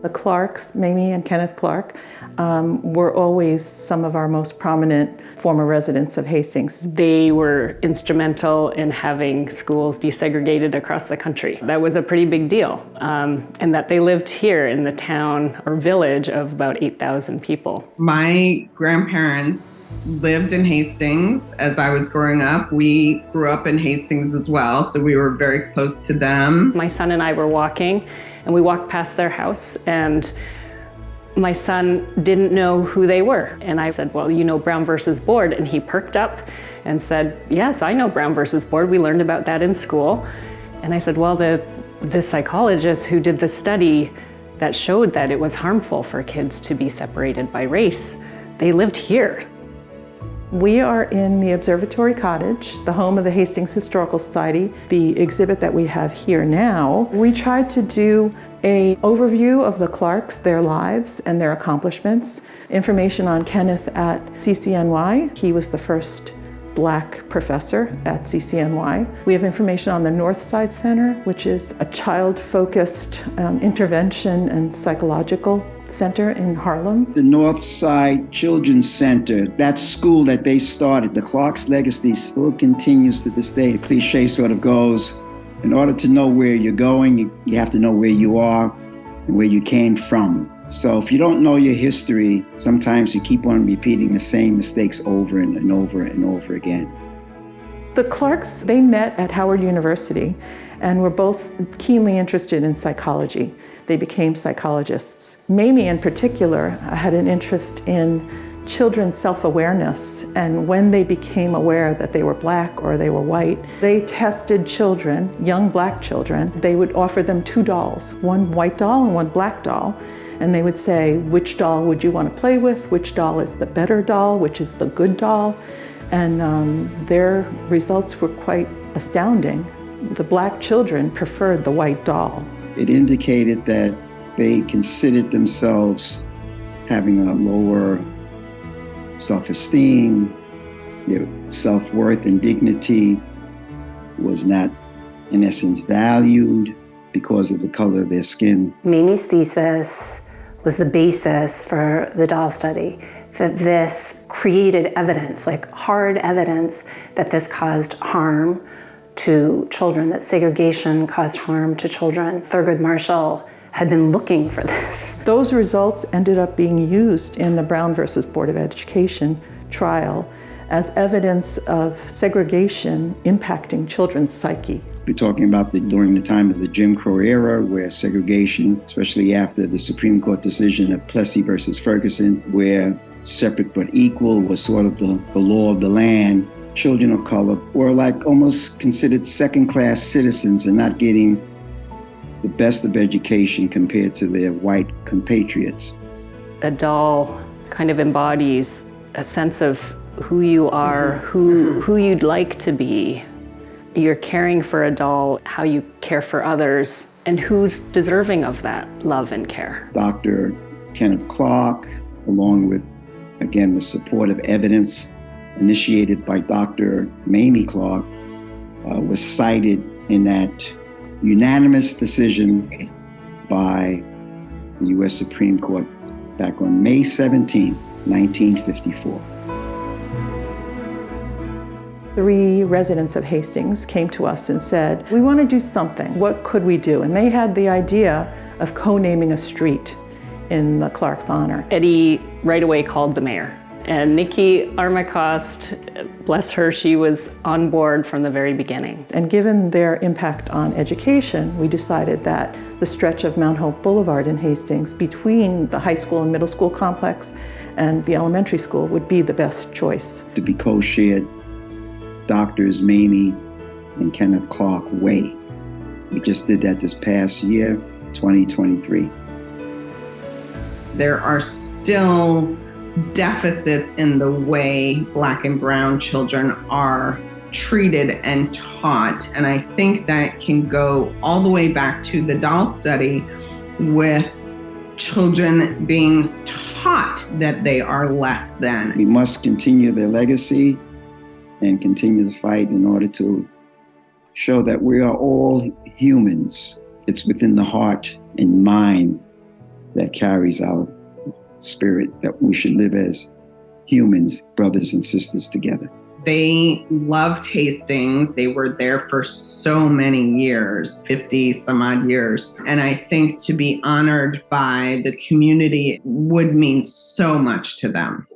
The Clarks, Mamie and Kenneth Clark, were always some of our most prominent former residents of Hastings. They were instrumental in having schools desegregated across the country. That was a pretty big deal, and that they lived here in the town or village of about 8,000 people. My grandparents lived in Hastings as I was growing up. We grew up in Hastings as well, so we were very close to them. My son and I were walking, and we walked past their house, and my son didn't know who they were. And I said, well, you know Brown versus Board? And he perked up and said, yes, I know Brown versus Board. We learned about that in school. And I said, well, the psychologist who did the study that showed that it was harmful for kids to be separated by race, they lived here. We are in the Observatory Cottage, the home of the Hastings Historical Society. The exhibit that we have here now, we tried to do an overview of the Clarks, their lives and their accomplishments. Information on Kenneth at CCNY. He was the first Black professor at CCNY. We have information on the Northside Center, which is a child-focused intervention and psychological center in Harlem. The Northside Children's Center, that school that they started, the Clark's legacy still continues to this day. The cliche sort of goes, in order to know where you're going, you have to know where you are and where you came from. So if you don't know your history, sometimes you keep on repeating the same mistakes over and over and over again. The Clarks, they met at Howard University and were both keenly interested in psychology. They became psychologists. Mamie in particular had an interest in children's self-awareness, and when they became aware that they were Black or they were white, they tested children, young Black children. They would offer them two dolls, one white doll and one black doll, and they would say, which doll would you want to play with? Which doll is the better doll? Which is the good doll? And their results were quite astounding. The Black children preferred the white doll. It indicated that they considered themselves having a lower self-esteem, their self-worth and dignity was not, in essence, valued because of the color of their skin. Mamie's thesis was the basis for the doll study, that this created evidence, like hard evidence, that this caused harm to children, that segregation caused harm to children. Thurgood Marshall had been looking for this. Those results ended up being used in the Brown versus Board of Education trial as evidence of segregation impacting children's psyche. We're talking about during the time of the Jim Crow era, where segregation, especially after the Supreme Court decision of Plessy versus Ferguson, where separate but equal was sort of the law of the land. Children of color were like almost considered second-class citizens and not getting the best of education compared to their white compatriots. A doll kind of embodies a sense of who you are, who you'd like to be. You're caring for a doll, how you care for others, and who's deserving of that love and care. Dr. Kenneth Clark, along with, again, the support of evidence initiated by Dr. Mamie Clark, was cited in that unanimous decision by the U.S. Supreme Court back on May 17, 1954. 3 residents of Hastings came to us and said, we want to do something. What could we do? And they had the idea of co-naming a street in the Clark's honor. Eddie right away called the mayor. And Nikki Armacost, bless her, she was on board from the very beginning. And given their impact on education, we decided that the stretch of Mount Hope Boulevard in Hastings between the high school and middle school complex and the elementary school would be the best choice. To be co-shared Doctors Mamie and Kenneth Clark Way. We just did that this past year, 2023. There are still deficits in the way Black and brown children are treated and taught. And I think that can go all the way back to the doll study with children being taught that they are less than. We must continue their legacy and continue the fight in order to show that we are all humans. It's within the heart and mind that carries our spirit that we should live as humans, brothers and sisters together. They loved tastings. They were there for so many years, 50 some odd years. And I think to be honored by the community would mean so much to them.